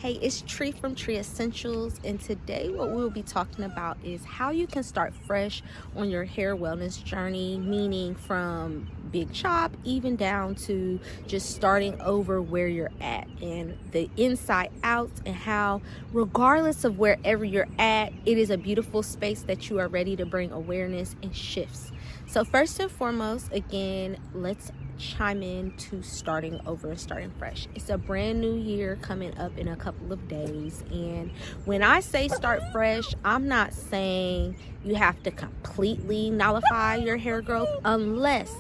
Hey, it's Tree from Tree Essentials, and today what we'll be talking about is how you can start fresh on your hair wellness journey, meaning from big chop even down to just starting over where you're at and the inside out, and how regardless of wherever you're at, it is a beautiful space that you are ready to bring awareness and shifts. So first and foremost, again, let's chime in to starting over and starting fresh. It's a brand new year coming up in a couple of days, and when I say start fresh, I'm not saying you have to completely nullify your hair growth unless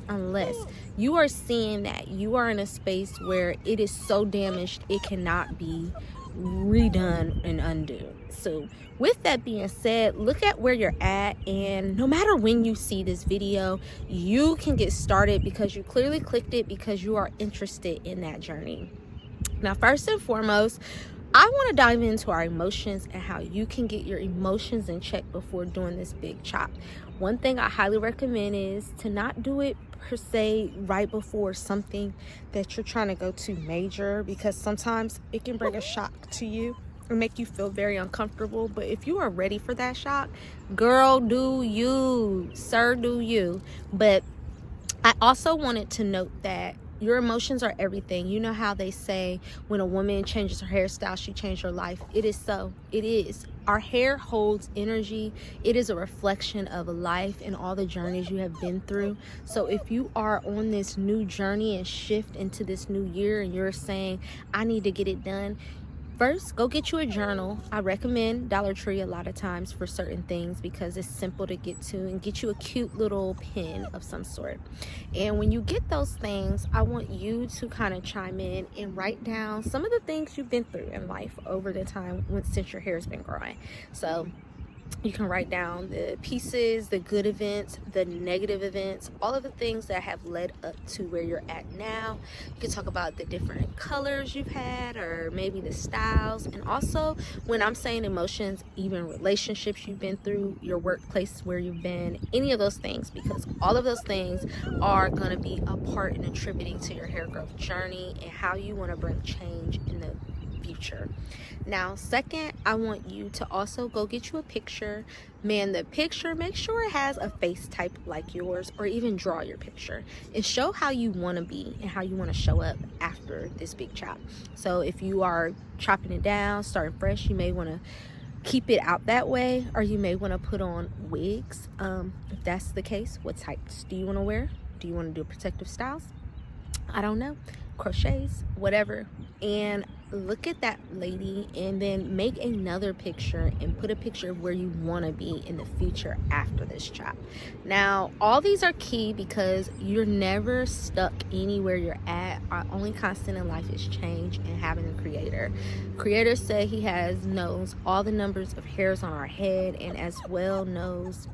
you are seeing that you are in a space where it is so damaged it cannot be redone and undo. So with that being said, look at where you're at, and no matter when you see this video, you can get started because you clearly clicked it because you are interested in that journey. Now, first and foremost, I want to dive into our emotions and how you can get your emotions in check before doing this big chop. One thing I highly recommend is to not do it per se right before something that you're trying to go to major, because sometimes it can bring a shock to you or make you feel very uncomfortable. But if you are ready for that shock, girl, do you, sir, do you. But I also wanted to note that your emotions are everything. You know how they say when a woman changes her hairstyle, she changed her life. It is so. It is. Our hair holds energy. It is a reflection of life and all the journeys you have been through. So if you are on this new journey and shift into this new year and you're saying, I need to get it done, first, go get you a journal. I recommend Dollar Tree a lot of times for certain things because it's simple to get to, and get you a cute little pen of some sort. And when you get those things, I want you to kind of chime in and write down some of the things you've been through in life over the time since your hair's been growing. So you can write down the pieces, the good events, the negative events, all of the things that have led up to where you're at now. You can talk about the different colors you've had, or maybe the styles. And also, when I'm saying emotions, even relationships you've been through, your workplace where you've been, any of those things, because all of those things are going to be a part in attributing to your hair growth journey and how you want to bring change in the future. Now, second, I want you to also go get you a picture. Man, the picture, make sure it has a face type like yours, or even draw your picture and show how you want to be and how you want to show up after this big chop. So if you are chopping it down, starting fresh, you may want to keep it out that way, or you may want to put on wigs. If that's the case, what types do you want to wear? Do you want to do protective styles? I don't know, crochets, whatever. And look at that lady, and then make another picture and put a picture of where you want to be in the future after this chop. Now, all these are key because you're never stuck anywhere you're at. Our only constant in life is change and having a creator. Creator said he knows all the numbers of hairs on our head, and as well knows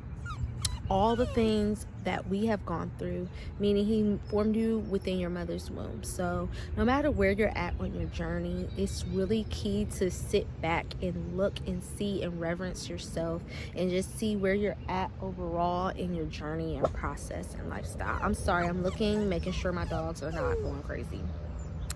all the things that we have gone through, meaning he formed you within your mother's womb. So no matter where you're at on your journey, it's really key to sit back and look and see and reverence yourself and just see where you're at overall in your journey and process and lifestyle. I'm sorry, I'm making sure my dogs are not going crazy.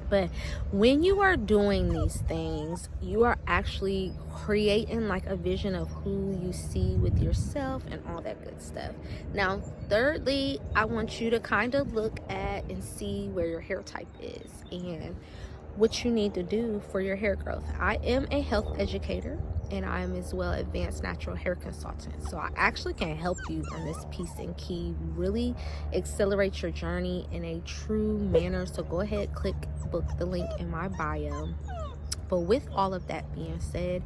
But when you are doing these things, you are actually creating like a vision of who you see with yourself and all that good stuff. Now, thirdly, I want you to kind of look at and see where your hair type is and what you need to do for your hair growth. I am a health educator, and I am as well advanced natural hair consultant. So I actually can help you on this piece and key, really accelerate your journey in a true manner. So go ahead, book the link in my bio. But with all of that being said,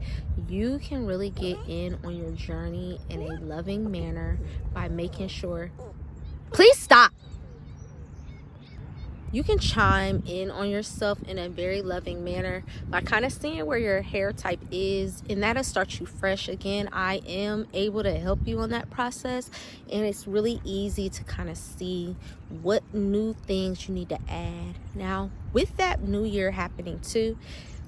you can really get in on your journey in a loving manner by making sure, please stop. You can chime in on yourself in a very loving manner by kind of seeing where your hair type is, and that'll start you fresh. Again, I am able to help you on that process, and it's really easy to kind of see what new things you need to add. Now, with that new year happening too,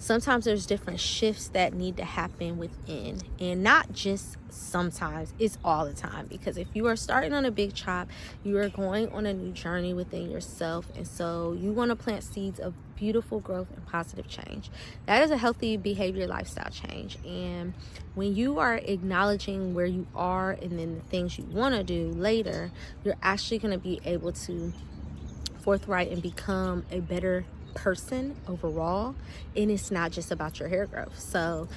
sometimes there's different shifts that need to happen within, and not just sometimes, it's all the time. Because if you are starting on a big chop, you are going on a new journey within yourself, and so you want to plant seeds of beautiful growth and positive change. That is a healthy behavior lifestyle change. And when you are acknowledging where you are and then the things you want to do later, you're actually going to be able to forthright and become a better person overall. And it's not just about your hair growth. So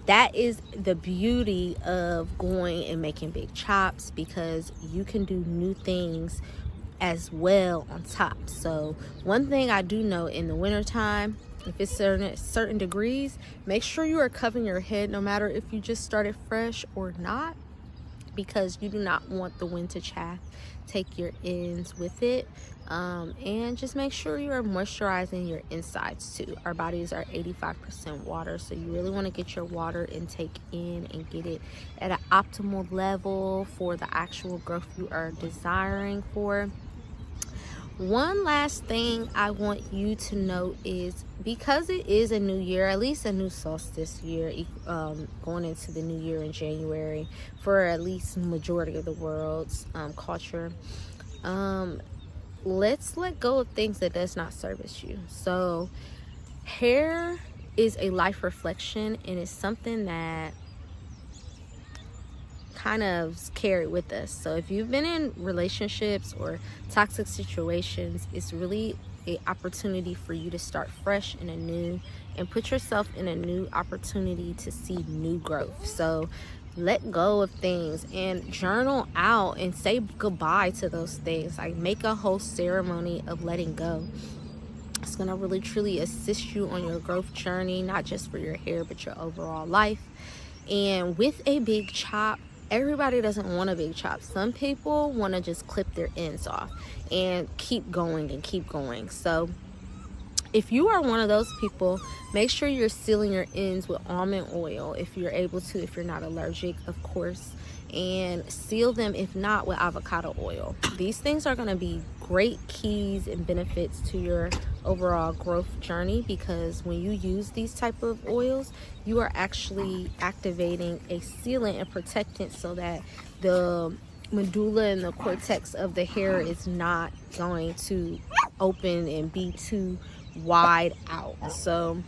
that is the beauty of going and making big chops, because you can do new things as well on top. So one thing I do know, in the wintertime, if it's certain degrees, make sure you are covering your head, no matter if you just started fresh or not, because you do not want the wind to chaff take your ends with it. And just make sure you are moisturizing your insides too. Our bodies are 85% water, so you really want to get your water intake in and get it at an optimal level for the actual growth you are desiring for. One last thing I want you to know is, because it is a new year, at least a new solstice year, going into the new year in January for at least majority of the world's culture, let's let go of things that does not service you. So hair is a life reflection, and it's something that kind of carry with us. So if you've been in relationships or toxic situations, it's really an opportunity for you to start fresh and anew and put yourself in a new opportunity to see new growth. So let go of things and journal out and say goodbye to those things. Like, make a whole ceremony of letting go. It's going to really truly assist you on your growth journey, not just for your hair but your overall life. And with a big chop, everybody doesn't want a big chop. Some people want to just clip their ends off and keep going and keep going. So if you are one of those people, make sure you're sealing your ends with almond oil if you're able to, if you're not allergic, of course, and seal them, if not, with avocado oil. These things are going to be great keys and benefits to your overall growth journey, because when you use these type of oils, you are actually activating a sealant and protectant so that the medulla and the cortex of the hair is not going to open and be too wide out. So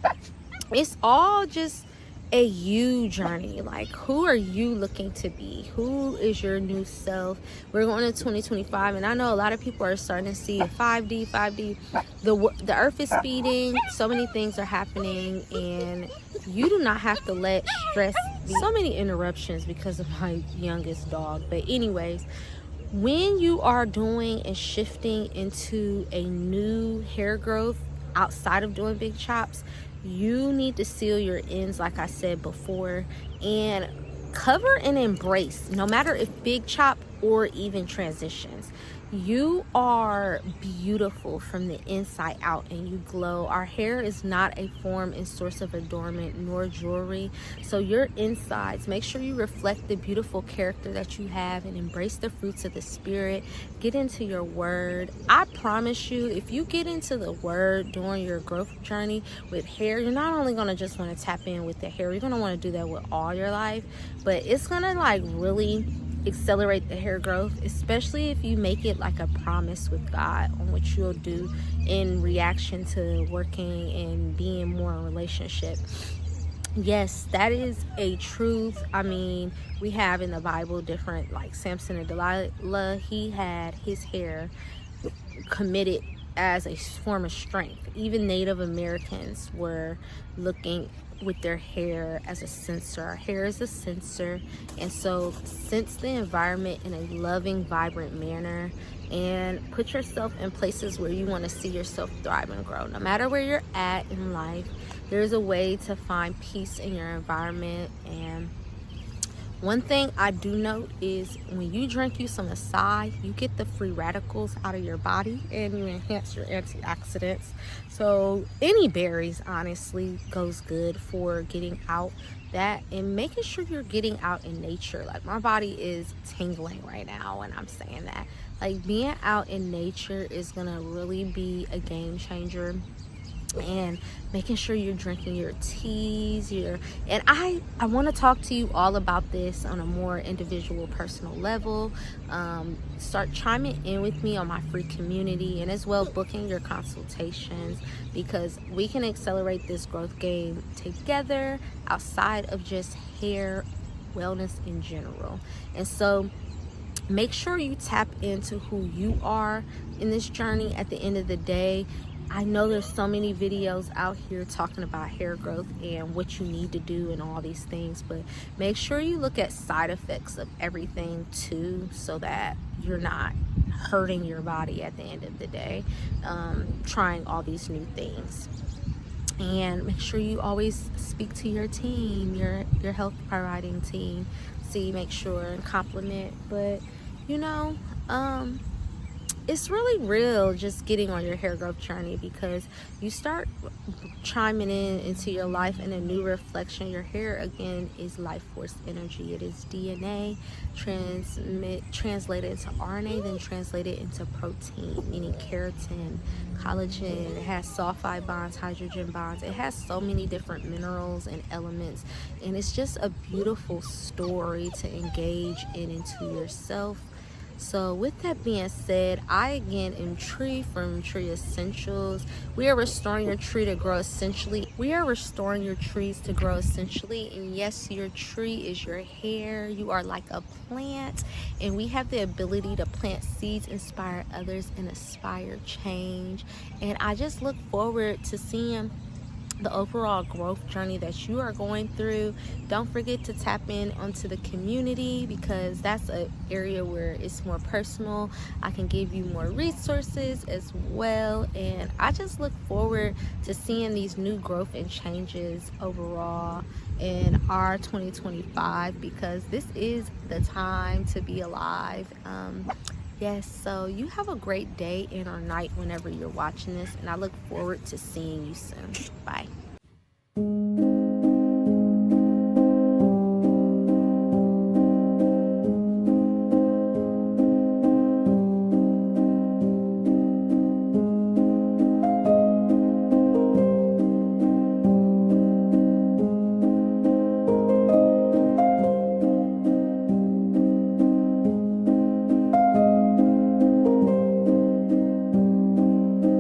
it's all just a you journey. Like, who are you looking to be? Who is your new self? We're going to 2025, and I know a lot of people are starting to see 5D. The earth is speeding, so many things are happening, and you do not have to let stress be. So many interruptions because of my youngest dog. But anyways, when you are doing and shifting into a new hair growth outside of doing big chops, you need to seal your ends, like I said before, and cover and embrace, no matter if big chop or even transitions. You are beautiful from the inside out, and you glow. Our hair is not a form and source of adornment nor jewelry. So your insides, make sure you reflect the beautiful character that you have and embrace the fruits of the spirit. Get into your word. I promise you, if you get into the word during your growth journey with hair, you're not only going to just want to tap in with the hair, you're going to want to do that with all your life, but it's going to like really accelerate the hair growth, especially if you make it like a promise with God on what you'll do in reaction to working and being more in a relationship. Yes, that is a truth. I mean, we have in the Bible different, like Samson and Delilah, he had his hair committed as a form of strength. Even Native Americans were looking with their hair as a sensor. Our hair is a sensor, and so sense the environment in a loving, vibrant manner, and put yourself in places where you want to see yourself thrive and grow. No matter where you're at in life, there's a way to find peace in your environment. And one thing I do note is when you drink you some acai, you get the free radicals out of your body and you enhance your antioxidants. So any berries honestly goes good for getting out that and making sure you're getting out in nature. Like, my body is tingling right now when I'm saying that. Like, being out in nature is gonna really be a game changer. and making sure you're drinking your teas, and I want to talk to you all about this on a more individual, personal level. Start chiming in with me on my free community, and as well booking your consultations, because we can accelerate this growth game together outside of just hair wellness in general. And so make sure you tap into who you are in this journey. At the end of the day, I know there's so many videos out here talking about hair growth and what you need to do and all these things, but make sure you look at side effects of everything too, so that you're not hurting your body at the end of the day, trying all these new things. And make sure you always speak to your team, your health providing team. Make sure and compliment. But you know, it's really real just getting on your hair growth journey, because you start chiming in into your life in a new reflection. Your hair, again, is life force energy. It is DNA translated into RNA, then translated into protein, meaning keratin, collagen. It has sulfide bonds, hydrogen bonds. It has so many different minerals and elements, and it's just a beautiful story to engage in into yourself. So with that being said, I again am Tree from Tree Essentials. We are restoring your tree to grow essentially. We are restoring your trees to grow essentially. And yes, your tree is your hair. You are like a plant, and we have the ability to plant seeds, inspire others, and aspire change. And I just look forward to seeing the overall growth journey that you are going through. Don't forget to tap in onto the community, because that's an area where it's more personal. I can give you more resources as well, and I just look forward to seeing these new growth and changes overall in our 2025, because this is the time to be alive. Yes, so you have a great day and or night whenever you're watching this, and I look forward to seeing you soon. Bye.